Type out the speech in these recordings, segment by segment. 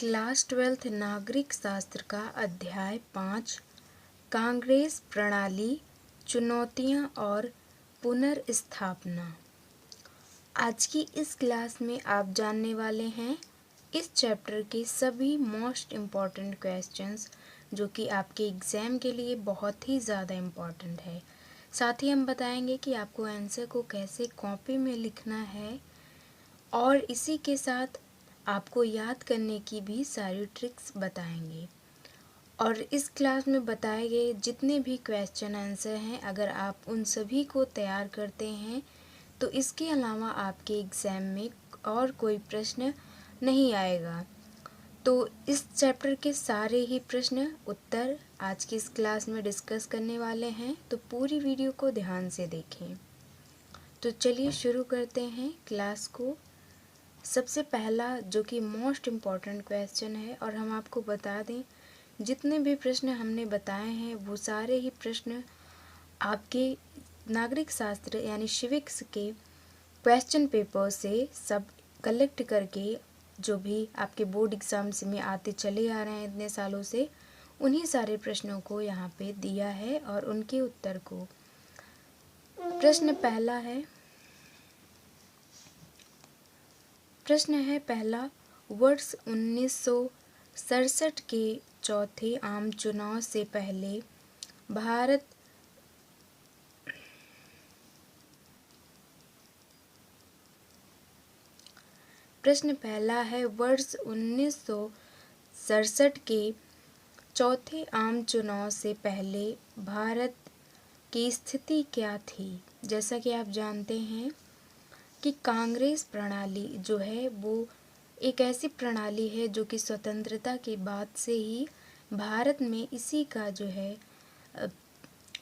Class 12th नागरिक शास्त्र का अध्याय 5 कांग्रेस प्रणाली, चुनौतियां और पुनर्स्थापना। आज की इस क्लास में आप जानने वाले हैं इस चैप्टर के सभी मोस्ट इम्पॉर्टेंट क्वेश्चंस जो कि आपके एग्ज़ाम के लिए बहुत ही ज़्यादा इम्पॉर्टेंट है। साथ ही हम बताएंगे कि आपको आंसर को कैसे कॉपी में लिखना है और इसी के साथ आपको याद करने की भी सारी ट्रिक्स बताएंगे। और इस क्लास में बताए गए जितने भी क्वेश्चन आंसर हैं, अगर आप उन सभी को तैयार करते हैं तो इसके अलावा आपके एग्ज़ाम में और कोई प्रश्न नहीं आएगा। तो इस चैप्टर के सारे ही प्रश्न उत्तर आज की इस क्लास में डिस्कस करने वाले हैं, तो पूरी वीडियो को ध्यान से देखें। तो चलिए शुरू करते हैं क्लास को। सबसे पहला जो कि मोस्ट इम्पॉर्टेंट क्वेश्चन है, और हम आपको बता दें जितने भी प्रश्न हमने बताए हैं वो सारे ही प्रश्न आपके नागरिक शास्त्र यानी सिविक्स के क्वेश्चन पेपर से सब कलेक्ट करके जो भी आपके बोर्ड एग्जाम्स में आते चले आ रहे हैं इतने सालों से, उन्हीं सारे प्रश्नों को यहाँ पे दिया है और उनके उत्तर को। प्रश्न पहला है, प्रश्न है पहला, वर्ष 1967 के चौथे आम चुनाव से पहले भारत प्रश्न पहला है, वर्ष 1967 के चौथे आम चुनाव से पहले भारत की स्थिति क्या थी। जैसा कि आप जानते हैं कि कांग्रेस प्रणाली जो है वो एक ऐसी प्रणाली है जो कि स्वतंत्रता के बाद से ही भारत में इसी का जो है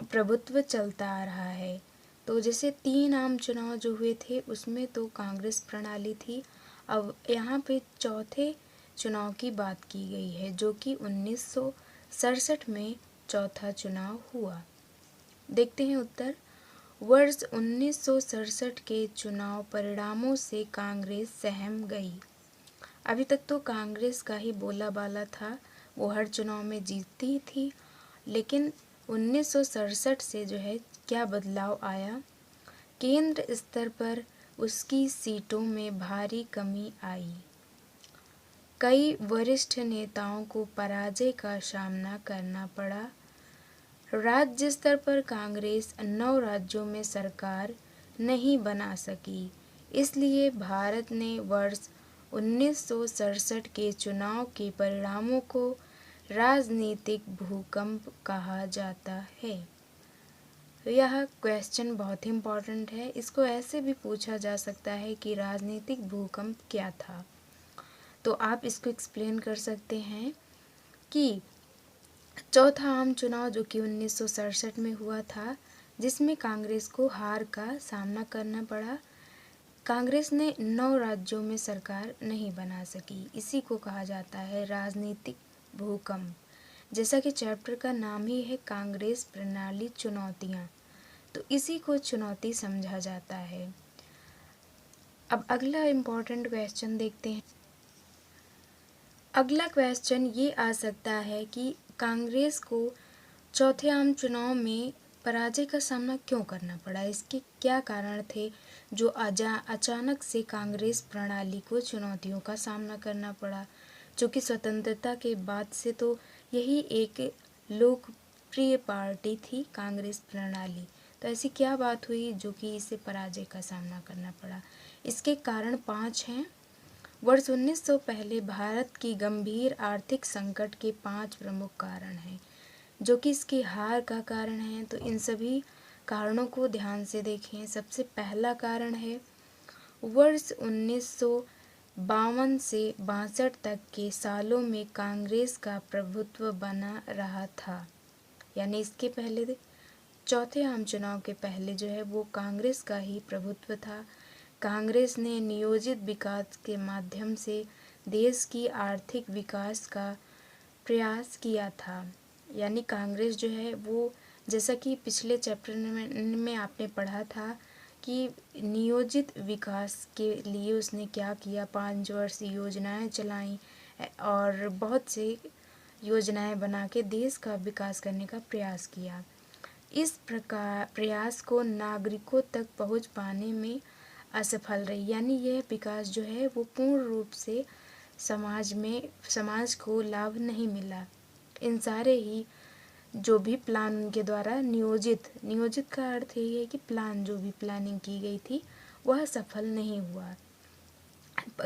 प्रभुत्व चलता आ रहा है। तो जैसे 3 आम चुनाव जो हुए थे उसमें तो कांग्रेस प्रणाली थी। अब यहाँ पे चौथे चुनाव की बात की गई है जो कि 1967 में चौथा चुनाव हुआ। देखते हैं उत्तर। वर्ष 1967 के चुनाव परिणामों से कांग्रेस सहम गई। अभी तक तो कांग्रेस का ही बोला बाला था, वो हर चुनाव में जीतती थी, लेकिन 1967 से जो है क्या बदलाव आया। केंद्र स्तर पर उसकी सीटों में भारी कमी आई। कई वरिष्ठ नेताओं को पराजय का सामना करना पड़ा। राज्य स्तर पर कांग्रेस 9 राज्यों में सरकार नहीं बना सकी। इसलिए भारत ने वर्ष 1967 के चुनाव के परिणामों को राजनीतिक भूकंप कहा जाता है। यह क्वेश्चन बहुत ही इम्पोर्टेंट है। इसको ऐसे भी पूछा जा सकता है कि राजनीतिक भूकंप क्या था। तो आप इसको एक्सप्लेन कर सकते हैं कि चौथा आम चुनाव जो कि 1967 में हुआ था, जिसमें कांग्रेस को हार का सामना करना पड़ा। कांग्रेस ने 9 राज्यों में सरकार नहीं बना सकी। इसी को कहा जाता है राजनीतिक भूकंप। जैसा कि चैप्टर का नाम ही है कांग्रेस प्रणाली चुनौतियाँ, तो इसी को चुनौती समझा जाता है। अब अगला इम्पोर्टेंट क्वेश्चन देखते हैं। अगला क्वेश्चन ये आ सकता है कि कांग्रेस को चौथे आम चुनाव में पराजय का सामना क्यों करना पड़ा। इसके क्या कारण थे जो अचानक से कांग्रेस प्रणाली को चुनौतियों का सामना करना पड़ा, जो कि स्वतंत्रता के बाद से तो यही एक लोकप्रिय पार्टी थी कांग्रेस प्रणाली। तो ऐसी क्या बात हुई जो कि इसे पराजय का सामना करना पड़ा। इसके कारण 5 हैं। वर्ष 1900 पहले भारत की गंभीर आर्थिक संकट के 5 प्रमुख कारण हैं जो कि इसकी हार का कारण है। तो इन सभी कारणों को ध्यान से देखें। सबसे पहला कारण है, वर्ष 1952 से 62 तक के सालों में कांग्रेस का प्रभुत्व बना रहा था। यानी इसके पहले चौथे आम चुनाव के पहले जो है वो कांग्रेस का ही प्रभुत्व था। कांग्रेस ने नियोजित विकास के माध्यम से देश की आर्थिक विकास का प्रयास किया था। यानी कांग्रेस जो है वो, जैसा कि पिछले चैप्टर में आपने पढ़ा था कि नियोजित विकास के लिए उसने क्या किया, 5 वर्ष योजनाएं चलाई, और बहुत सी योजनाएं बना के देश का विकास करने का प्रयास किया। इस प्रकार प्रयास को नागरिकों तक पहुंच पाने में असफल रही, यानी यह विकास जो है वो पूर्ण रूप से समाज को लाभ नहीं मिला। इन सारे ही जो भी प्लान उनके द्वारा नियोजित का अर्थ यही है कि प्लान, जो भी प्लानिंग की गई थी वह सफल नहीं हुआ।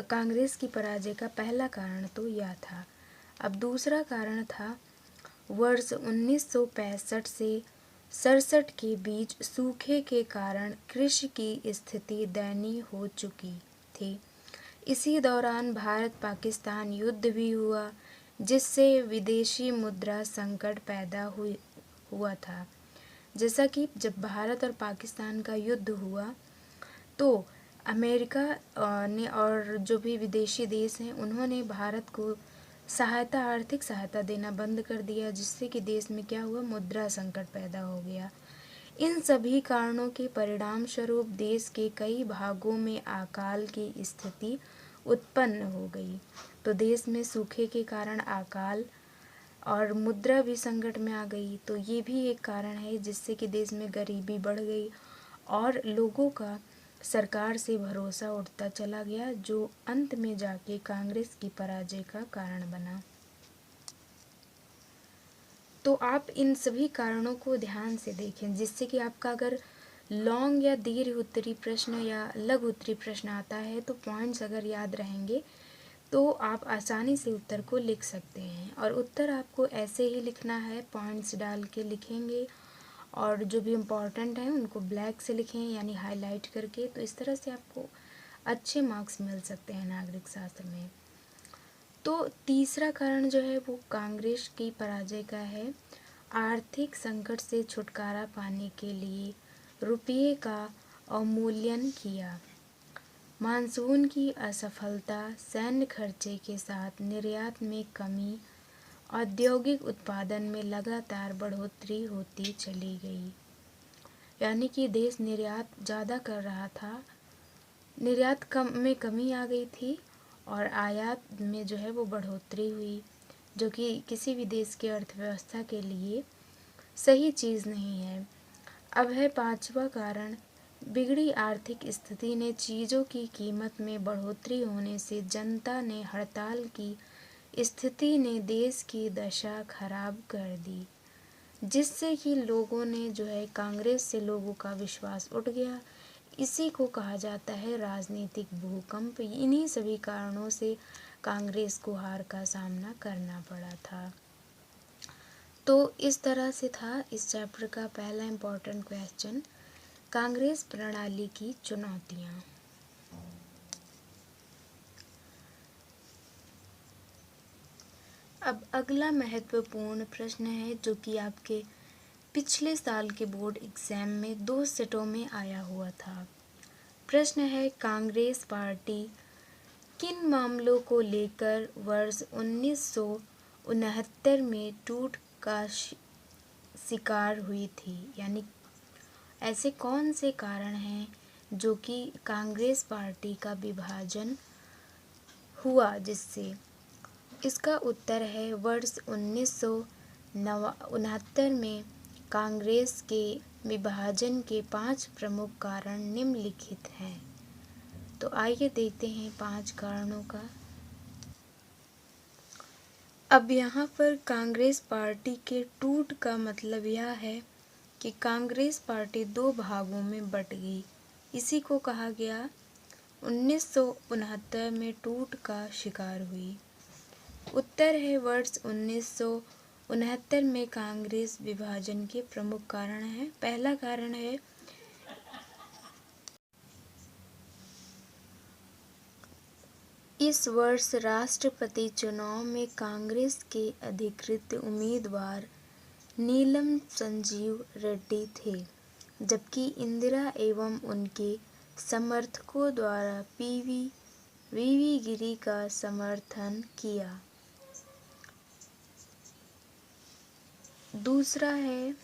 कांग्रेस की पराजय का पहला कारण तो यह था। अब दूसरा कारण था वर्ष 1965 से 67 के बीच सूखे के कारण कृषि की स्थिति दयनीय हो चुकी थी। इसी दौरान भारत पाकिस्तान युद्ध भी हुआ, जिससे विदेशी मुद्रा संकट पैदा हुआ था। जैसा कि जब भारत और पाकिस्तान का युद्ध हुआ तो अमेरिका ने और जो भी विदेशी देश हैं उन्होंने भारत को आर्थिक सहायता देना बंद कर दिया, जिससे कि देश में क्या हुआ, मुद्रा संकट पैदा हो गया। इन सभी कारणों के परिणाम स्वरूप देश के कई भागों में अकाल की स्थिति उत्पन्न हो गई। तो देश में सूखे के कारण अकाल और मुद्रा भी संकट में आ गई। तो ये भी एक कारण है जिससे कि देश में गरीबी बढ़ गई और लोगों का सरकार से भरोसा उठता चला गया, जो अंत में जाके कांग्रेस की पराजय का कारण बना। तो आप इन सभी कारणों को ध्यान से देखें, जिससे कि आपका अगर लॉन्ग या दीर्घ उत्तरी प्रश्न या लघु उत्तरी प्रश्न आता है तो पॉइंट्स अगर याद रहेंगे तो आप आसानी से उत्तर को लिख सकते हैं। और उत्तर आपको ऐसे ही लिखना है, पॉइंट्स डाल के लिखेंगे और जो भी इम्पोर्टेंट हैं उनको ब्लैक से लिखें, यानी हाईलाइट करके। तो इस तरह से आपको अच्छे मार्क्स मिल सकते हैं नागरिक शास्त्र में। तो तीसरा कारण जो है वो कांग्रेस की पराजय का है। आर्थिक संकट से छुटकारा पाने के लिए रुपये का अवमूल्यन किया, मानसून की असफलता, सैन्य खर्चे के साथ निर्यात में कमी, औद्योगिक उत्पादन में लगातार बढ़ोतरी होती चली गई। यानी कि देश निर्यात ज़्यादा कर रहा था, निर्यात में कमी आ गई थी और आयात में जो है वो बढ़ोतरी हुई, जो कि किसी भी देश की अर्थव्यवस्था के लिए सही चीज़ नहीं है। अब है पांचवा कारण, बिगड़ी आर्थिक स्थिति ने चीज़ों की कीमत में बढ़ोतरी होने से जनता ने हड़ताल की स्थिति ने देश की दशा खराब कर दी, जिससे कि लोगों ने जो है कांग्रेस से लोगों का विश्वास उठ गया। इसी को कहा जाता है राजनीतिक भूकंप। इन्हीं सभी कारणों से कांग्रेस को हार का सामना करना पड़ा था। तो इस तरह से था इस चैप्टर का पहला इम्पोर्टेंट क्वेश्चन, कांग्रेस प्रणाली की चुनौतियाँ। अब अगला महत्वपूर्ण प्रश्न है जो कि आपके पिछले साल के बोर्ड एग्जाम में 2 सेटों में आया हुआ था। प्रश्न है, कांग्रेस पार्टी किन मामलों को लेकर वर्ष 1969 में टूट का शिकार हुई थी, यानी ऐसे कौन से कारण हैं जो कि कांग्रेस पार्टी का विभाजन हुआ जिससे। इसका उत्तर है वर्ष 1969 में कांग्रेस के विभाजन के 5 प्रमुख कारण निम्नलिखित हैं। तो आइए देखते हैं 5 कारणों का। अब यहाँ पर कांग्रेस पार्टी के टूट का मतलब यह है कि कांग्रेस पार्टी 2 भागों में बट गई। इसी को कहा गया 1969 में टूट का शिकार हुई। उत्तर है वर्ष 1969 में कांग्रेस विभाजन के प्रमुख कारण हैं। पहला कारण है इस वर्ष राष्ट्रपति चुनाव में कांग्रेस के अधिकृत उम्मीदवार नीलम संजीव रेड्डी थे, जबकि इंदिरा एवं उनके समर्थकों द्वारा वीवी गिरी का समर्थन किया। दूसरा है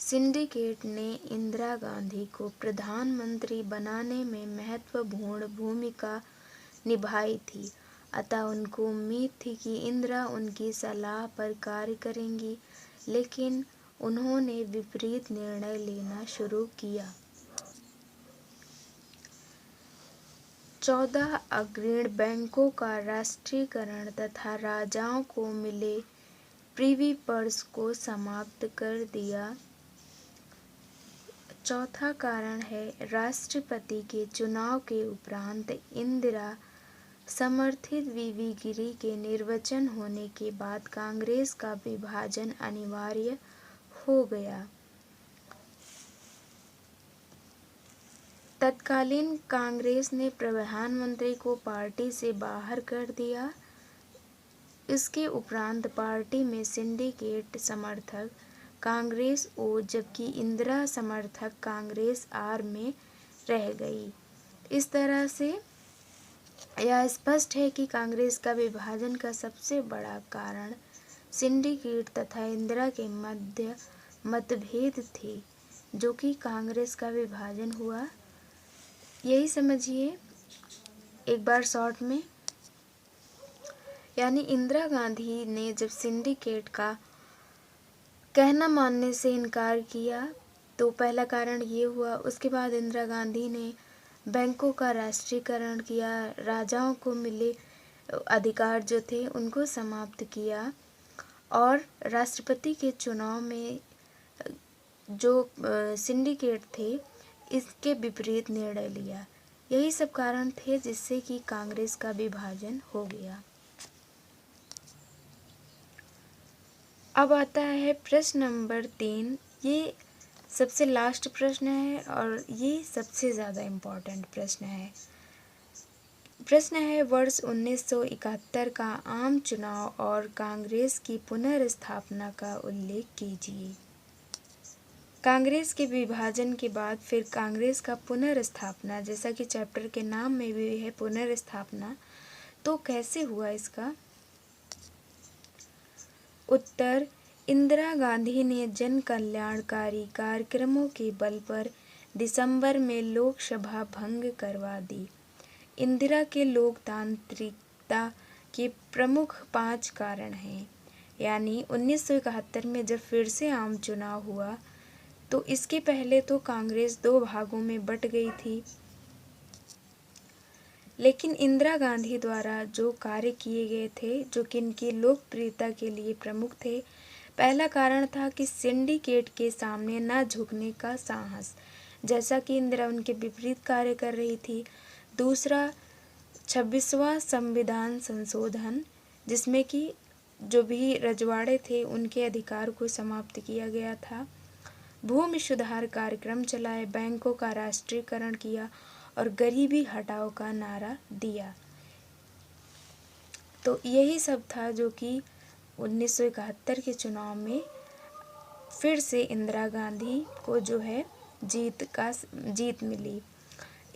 सिंडिकेट ने इंदिरा गांधी को प्रधानमंत्री बनाने में महत्वपूर्ण भूमिका निभाई थी। अतः उनको उम्मीद थी कि इंदिरा उनकी सलाह पर कार्य करेंगी, लेकिन उन्होंने विपरीत निर्णय लेना शुरू किया। 14 अग्रणी बैंकों का राष्ट्रीयकरण तथा राजाओं को मिले प्रिवी पर्स को समाप्त कर दिया। चौथा कारण है राष्ट्रपति के चुनाव के उपरांत इंदिरा समर्थित वीवी गिरी के निर्वाचन होने के बाद कांग्रेस का विभाजन अनिवार्य हो गया। तत्कालीन कांग्रेस ने प्रधानमंत्री को पार्टी से बाहर कर दिया। इसके उपरांत पार्टी में सिंडिकेट समर्थक कांग्रेस ओ, जबकि इंदिरा समर्थक कांग्रेस आर में रह गई। इस तरह से यह स्पष्ट है कि कांग्रेस का विभाजन का सबसे बड़ा कारण सिंडिकेट तथा इंदिरा के मध्य मतभेद थे, जो कि कांग्रेस का विभाजन हुआ। यही समझिए एक बार शॉर्ट में, यानी इंदिरा गांधी ने जब सिंडिकेट का कहना मानने से इनकार किया तो पहला कारण ये हुआ। उसके बाद इंदिरा गांधी ने बैंकों का राष्ट्रीयकरण किया, राजाओं को मिले अधिकार जो थे उनको समाप्त किया और राष्ट्रपति के चुनाव में जो सिंडिकेट थे इसके विपरीत निर्णय लिया। यही सब कारण थे जिससे कि कांग्रेस का विभाजन हो गया। अब आता है प्रश्न नंबर 3। ये सबसे लास्ट प्रश्न है और ये सबसे ज़्यादा इम्पोर्टेंट प्रश्न है। प्रश्न है वर्ष 1971 का आम चुनाव और कांग्रेस की पुनर्स्थापना का उल्लेख कीजिए। कांग्रेस के विभाजन के बाद फिर कांग्रेस का पुनर्स्थापना, जैसा कि चैप्टर के नाम में भी है पुनर्स्थापना, तो कैसे हुआ इसका उत्तर। इंदिरा गांधी ने जन कल्याणकारी कार्यक्रमों के बल पर दिसंबर में लोकसभा भंग करवा दी। इंदिरा के लोकतांत्रिकता के प्रमुख 5 कारण हैं। यानी 1971 में जब फिर से आम चुनाव हुआ तो इसके पहले तो कांग्रेस 2 भागों में बट गई थी, लेकिन इंदिरा गांधी द्वारा जो कार्य किए गए थे जो कि इनकी लोकप्रियता के लिए प्रमुख थे। पहला कारण था कि सिंडिकेट के सामने न झुकने का साहस, जैसा कि इंदिरा उनके विपरीत कार्य कर रही थी। दूसरा 26वां संविधान संशोधन, जिसमें कि जो भी रजवाड़े थे उनके अधिकार को समाप्त किया गया था। भूमि सुधार कार्यक्रम चलाए, बैंकों का राष्ट्रीयकरण किया और गरीबी हटाओ का नारा दिया। तो यही सब था जो कि 1971 के चुनाव में फिर से इंदिरा गांधी को जो है जीत मिली।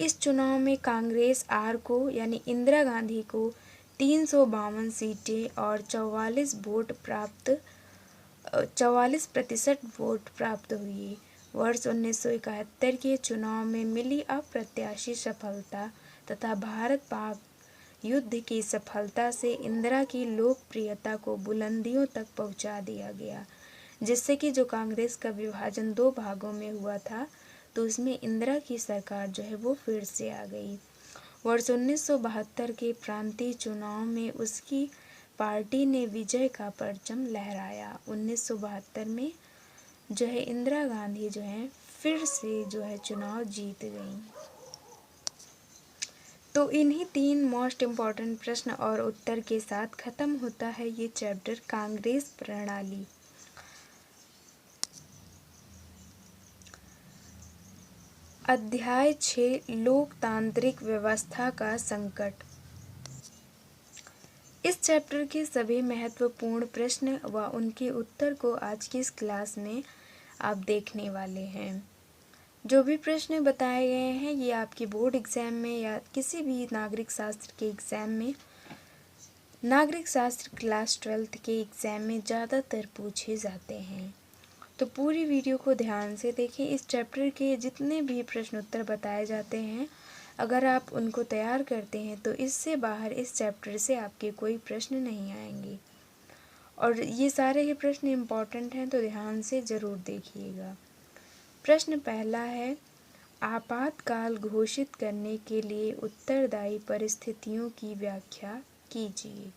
इस चुनाव में कांग्रेस आर को यानी इंदिरा गांधी को 352 सीटें और 44% वोट प्राप्त हुई। वर्ष 1971 के चुनाव में मिली अप्रत्याशित सफलता तथा भारत पाक युद्ध की सफलता से इंदिरा की लोकप्रियता को बुलंदियों तक पहुंचा दिया गया, जिससे कि जो कांग्रेस का विभाजन 2 भागों में हुआ था तो उसमें इंदिरा की सरकार जो है वो फिर से आ गई। वर्ष 1972 के प्रांतीय चुनाव में उसकी पार्टी ने विजय का परचम लहराया। 1972 में जो है इंदिरा गांधी जो है फिर से जो है चुनाव जीत गई। तो इन्हीं 3 मोस्ट इम्पॉर्टेंट प्रश्न और उत्तर के साथ खत्म होता है ये चैप्टर कांग्रेस प्रणाली। अध्याय 6 लोकतांत्रिक व्यवस्था का संकट। इस चैप्टर के सभी महत्वपूर्ण प्रश्न व उनके उत्तर को आज की इस क्लास में आप देखने वाले हैं। जो भी प्रश्न बताए गए हैं ये आपकी बोर्ड एग्ज़ाम में या किसी भी नागरिक शास्त्र के एग्ज़ाम में, नागरिक शास्त्र क्लास 12th के एग्ज़ाम में ज़्यादातर पूछे जाते हैं। तो पूरी वीडियो को ध्यान से देखें। इस चैप्टर के जितने भी प्रश्न उत्तर बताए जाते हैं अगर आप उनको तैयार करते हैं तो इससे बाहर इस चैप्टर से आपके कोई प्रश्न नहीं आएंगे। और ये सारे ही प्रश्न इम्पॉर्टेंट हैं, तो ध्यान से ज़रूर देखिएगा। प्रश्न पहला है, आपातकाल घोषित करने के लिए उत्तरदायी परिस्थितियों की व्याख्या कीजिए।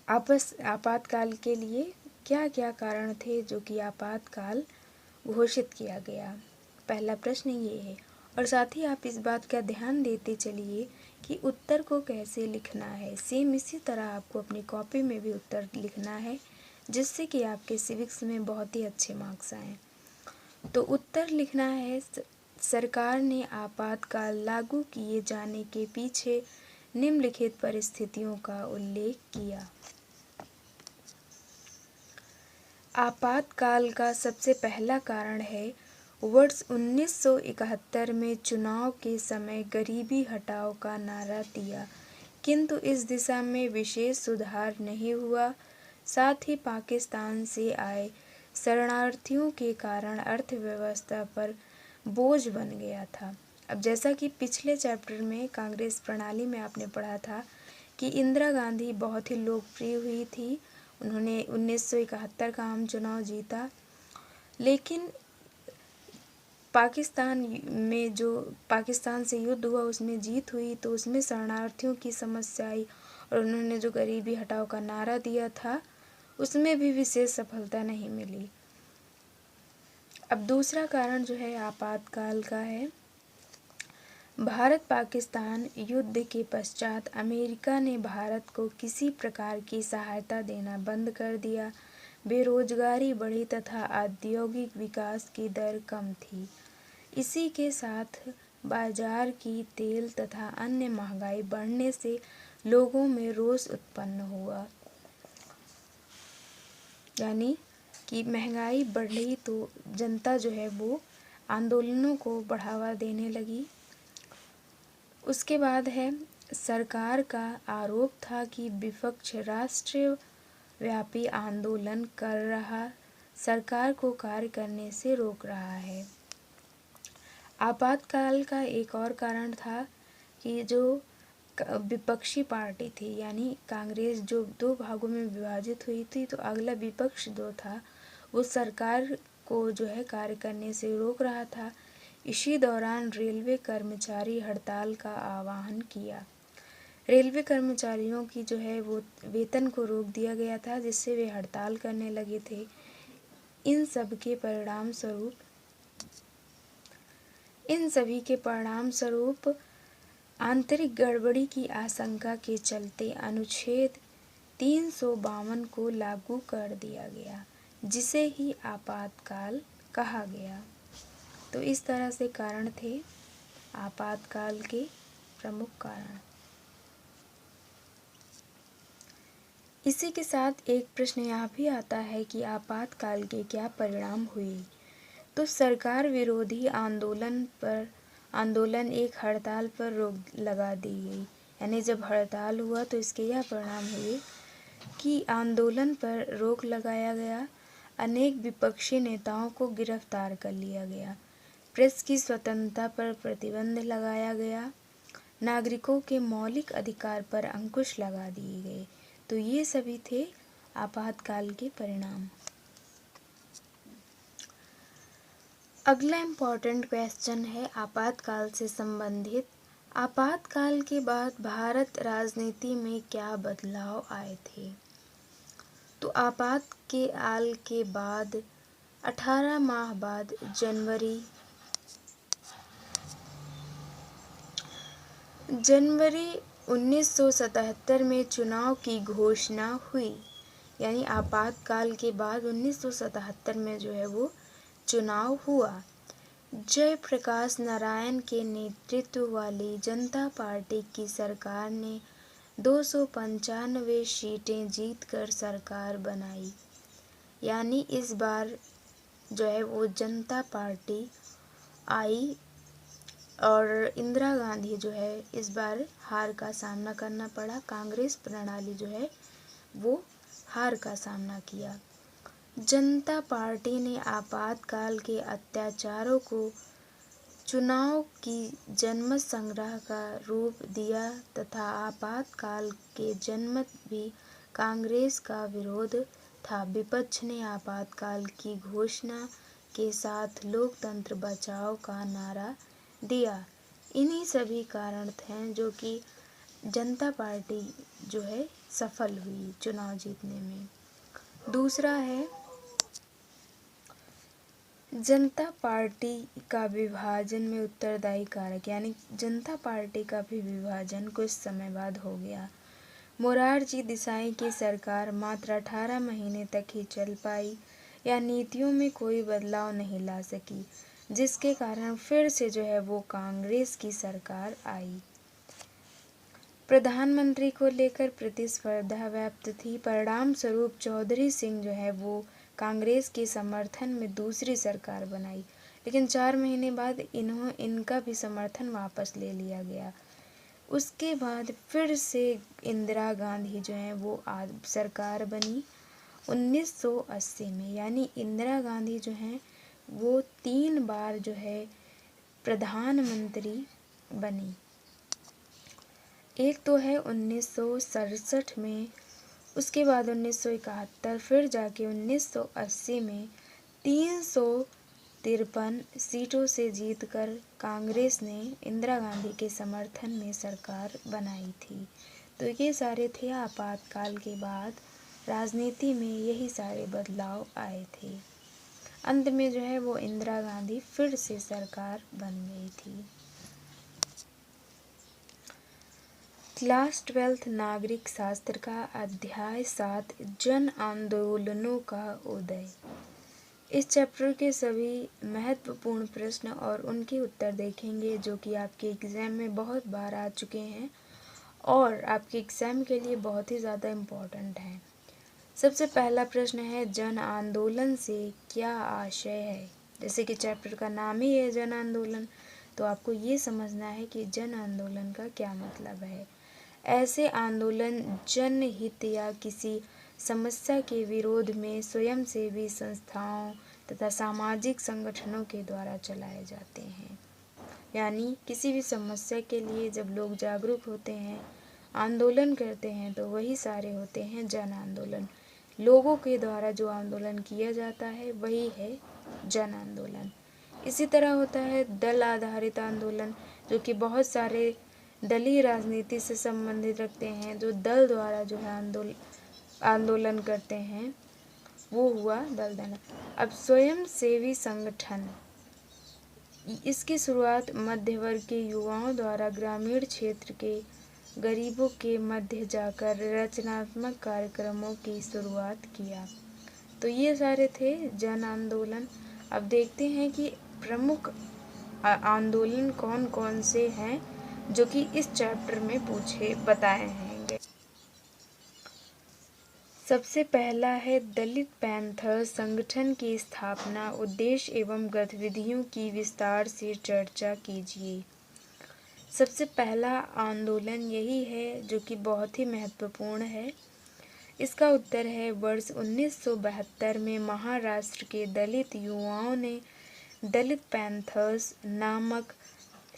आपातकाल के लिए क्या क्या कारण थे जो कि आपातकाल घोषित किया गया? पहला प्रश्न ये है। और साथ ही आप इस बात का ध्यान देते चलिए कि उत्तर को कैसे लिखना है। सेम इसी तरह आपको अपनी कॉपी में भी उत्तर लिखना है, जिससे कि आपके सिविक्स में बहुत ही अच्छे मार्क्स आएँ। तो उत्तर लिखना है, सरकार ने आपातकाल लागू किए जाने के पीछे निम्नलिखित परिस्थितियों का उल्लेख किया। आपातकाल का सबसे पहला कारण है, वर्ष 1971 में चुनाव के समय गरीबी हटाओ का नारा दिया, किंतु इस दिशा में विशेष सुधार नहीं हुआ। साथ ही पाकिस्तान से आए शरणार्थियों के कारण अर्थव्यवस्था पर बोझ बन गया था। अब जैसा कि पिछले चैप्टर में कांग्रेस प्रणाली में आपने पढ़ा था कि इंदिरा गांधी बहुत ही लोकप्रिय हुई थी, उन्होंने 1971 का आम चुनाव जीता, लेकिन पाकिस्तान से युद्ध हुआ, उसमें जीत हुई, तो उसमें शरणार्थियों की समस्या आई और उन्होंने जो गरीबी हटाओ का नारा दिया था उसमें भी विशेष सफलता नहीं मिली। अब दूसरा कारण जो है आपातकाल का है, भारत पाकिस्तान युद्ध के पश्चात अमेरिका ने भारत को किसी प्रकार की सहायता देना बंद कर दिया। बेरोजगारी बढ़ी तथा औद्योगिक विकास की दर कम थी। इसी के साथ बाजार की तेल तथा अन्य महंगाई बढ़ने से लोगों में रोष उत्पन्न हुआ, यानी कि महंगाई बढ़ रही तो जनता जो है वो आंदोलनों को बढ़ावा देने लगी। उसके बाद है, सरकार का आरोप था कि विपक्ष राष्ट्रव्यापी आंदोलन कर रहा, सरकार को कार्य करने से रोक रहा है। आपातकाल का एक और कारण था कि जो विपक्षी पार्टी थी, यानी कांग्रेस, जो दो भागों में विभाजित हुई थी, तो अगला विपक्ष जो था वो सरकार को जो है कार्य करने से रोक रहा था। इसी दौरान रेलवे कर्मचारी हड़ताल का आह्वान किया। रेलवे कर्मचारियों की जो है वो वेतन को रोक दिया गया था, जिससे वे हड़ताल करने लगे थे। इन सभी के परिणाम स्वरूप आंतरिक गड़बड़ी की आशंका के चलते अनुच्छेद 352 को लागू कर दिया गया, जिसे ही आपातकाल कहा गया। तो इस तरह से कारण थे आपातकाल के प्रमुख कारण। इसी के साथ एक प्रश्न यहाँ भी आता है कि आपातकाल के क्या परिणाम हुए। तो सरकार विरोधी आंदोलन एक हड़ताल पर रोक लगा दी गई, यानी जब हड़ताल हुआ तो इसके यह परिणाम हुए कि आंदोलन पर रोक लगाया गया, अनेक विपक्षी नेताओं को गिरफ्तार कर लिया गया, प्रेस की स्वतंत्रता पर प्रतिबंध लगाया गया, नागरिकों के मौलिक अधिकार पर अंकुश लगा दिए गए। तो ये सभी थे आपातकाल के परिणाम। अगला इम्पॉर्टेंट क्वेश्चन है आपातकाल से संबंधित, आपातकाल के बाद भारत राजनीति में क्या बदलाव आए थे। तो आपातकाल के बाद 18 माह बाद जनवरी 1977 में चुनाव की घोषणा हुई, यानी आपातकाल के बाद 1977 में जो है वो चुनाव हुआ। जयप्रकाश नारायण के नेतृत्व वाली जनता पार्टी की सरकार ने 295 सीटें जीतकर सरकार बनाई, यानी इस बार जो है वो जनता पार्टी आई और इंदिरा गांधी जो है इस बार हार का सामना करना पड़ा। कांग्रेस प्रणाली जो है वो हार का सामना किया। जनता पार्टी ने आपातकाल के अत्याचारों को चुनाव की जनमत संग्रह का रूप दिया तथा आपातकाल के जनमत भी कांग्रेस का विरोध था। विपक्ष ने आपातकाल की घोषणा के साथ लोकतंत्र बचाओ का नारा दिया। इन्हीं सभी कारण थे जो कि जनता पार्टी जो है सफल हुई चुनाव जीतने में। दूसरा है जनता पार्टी का विभाजन में उत्तरदायी कारक, यानी जनता पार्टी का भी विभाजन कुछ समय बाद हो गया। मोरारजी देसाई की सरकार मात्र 18 महीने तक ही चल पाई या नीतियों में कोई बदलाव नहीं ला सकी, जिसके कारण फिर से जो है वो कांग्रेस की सरकार आई। प्रधानमंत्री को लेकर प्रतिस्पर्धा व्याप्त थी। परिणाम स्वरूप चौधरी सिंह जो है वो कांग्रेस के समर्थन में दूसरी सरकार बनाई, लेकिन 4 महीने बाद इनका भी समर्थन वापस ले लिया गया। उसके बाद फिर से इंदिरा गांधी जो है वो सरकार बनी 1980 में, यानी इंदिरा गांधी जो है वो 3 बार जो है प्रधानमंत्री बनी। एक तो है 1967 में, उसके बाद 1971, फिर जाके 1980 में 353 सीटों से जीतकर कांग्रेस ने इंदिरा गांधी के समर्थन में सरकार बनाई थी। तो ये सारे थे आपातकाल के बाद राजनीति में यही सारे बदलाव आए थे। अंत में जो है वो इंदिरा गांधी फिर से सरकार बन गई थी। क्लास 12 नागरिक शास्त्र का अध्याय 7 जन आंदोलनों का उदय। इस चैप्टर के सभी महत्वपूर्ण प्रश्न और उनके उत्तर देखेंगे जो कि आपके एग्ज़ाम में बहुत बार आ चुके हैं और आपके एग्ज़ाम के लिए बहुत ही ज़्यादा इम्पोर्टेंट हैं। सबसे पहला प्रश्न है, जन आंदोलन से क्या आशय है। जैसे कि चैप्टर का नाम ही है जन आंदोलन, तो आपको ये समझना है कि जन आंदोलन का क्या मतलब है। ऐसे आंदोलन जनहित या किसी समस्या के विरोध में स्वयंसेवी संस्थाओं तथा सामाजिक संगठनों के द्वारा चलाए जाते हैं। यानी किसी भी समस्या के लिए जब लोग जागरूक होते हैं, आंदोलन करते हैं, तो वही सारे होते हैं जन आंदोलन। लोगों के द्वारा जो आंदोलन किया जाता है वही है जन आंदोलन। इसी तरह होता है दल आधारित आंदोलन, जो कि बहुत सारे दलीय राजनीति से संबंधित रखते हैं, जो दल द्वारा जो है आंदोलन करते हैं, वो हुआ दल। अब स्वयं सेवी संगठन, इसकी शुरुआत मध्य वर्ग के युवाओं द्वारा ग्रामीण क्षेत्र के गरीबों के मध्य जाकर रचनात्मक कार्यक्रमों की शुरुआत किया। तो ये सारे थे जन आंदोलन। अब देखते हैं कि प्रमुख आंदोलन कौन कौन से हैं जो कि इस चैप्टर में बताए हैं। सबसे पहला है दलित पैंथर संगठन की स्थापना, उद्देश्य एवं गतिविधियों की विस्तार से चर्चा कीजिए। सबसे पहला आंदोलन यही है जो कि बहुत ही महत्वपूर्ण है। इसका उत्तर है वर्ष 1972 में महाराष्ट्र के दलित युवाओं ने दलित पैंथर्स नामक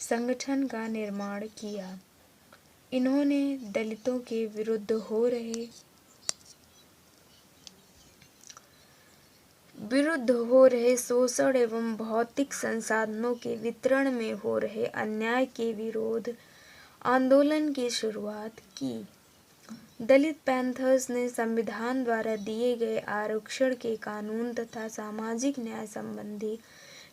संगठन का निर्माण किया। इन्होंने दलितों के विरुद्ध हो रहे शोषण एवं भौतिक संसाधनों के वितरण में हो रहे अन्याय के विरोध आंदोलन की शुरुआत की। दलित पैंथर्स ने संविधान द्वारा दिए गए आरक्षण के कानून तथा सामाजिक न्याय संबंधी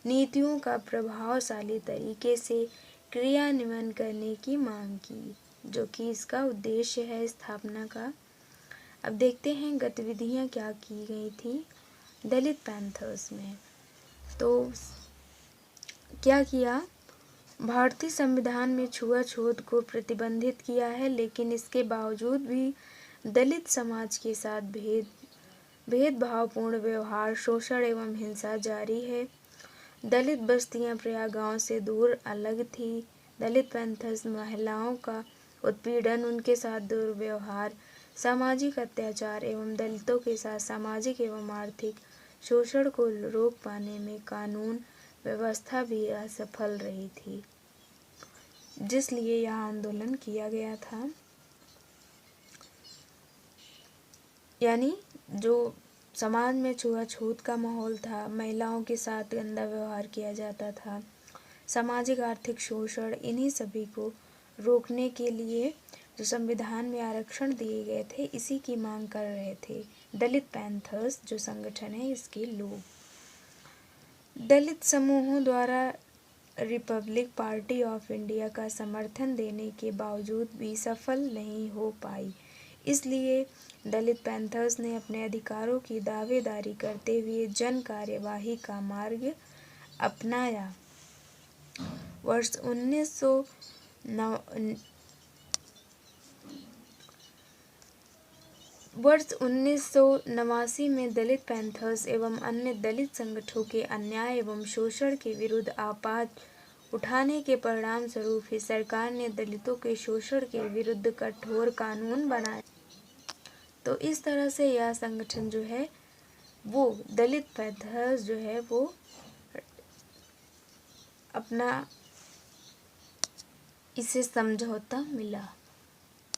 नीतियों का प्रभावशाली तरीके से क्रियान्वयन करने की मांग की, जो कि इसका उद्देश्य है स्थापना का। अब देखते हैं गतिविधियां क्या की गई थी दलित पैंथर्स में। तो क्या किया, भारतीय संविधान में छुआछूत को प्रतिबंधित किया है, लेकिन इसके बावजूद भी दलित समाज के साथ भेदभावपूर्ण व्यवहार, शोषण एवं हिंसा जारी है। दलित बस्तियां प्रायः गांव से दूर अलग थी। दलित पैंथर्स महिलाओं का उत्पीड़न, उनके साथ दुर्व्यवहार, सामाजिक अत्याचार एवं दलितों के साथ सामाजिक एवं आर्थिक शोषण को रोक पाने में कानून व्यवस्था भी असफल रही थी, जिसलिए यह आंदोलन किया गया था। यानी जो समाज में छुआछूत का माहौल था, महिलाओं के साथ गंदा व्यवहार किया जाता था, सामाजिक आर्थिक शोषण, इन्हीं सभी को रोकने के लिए जो संविधान में आरक्षण दिए गए थे, इसी की मांग कर रहे थे दलित पैंथर्स जो संगठन है, इसके लोग। दलित समूहों द्वारा रिपब्लिक पार्टी ऑफ इंडिया का समर्थन देने के बावजूद भी सफल नहीं हो पाई। इसलिए दलित पैंथर्स ने अपने अधिकारों की दावेदारी करते हुए जन कार्यवाही का मार्ग अपनाया। वर्ष 1989 में दलित पैंथर्स एवं अन्य दलित संगठनों के अन्याय एवं शोषण के विरुद्ध आवाज उठाने के परिणाम स्वरूप ही सरकार ने दलितों के शोषण के विरुद्ध कठोर कानून बनाए। तो इस तरह से यह संगठन जो है वो दलित पैंथर्स जो है वो अपना इसे समझौता मिला।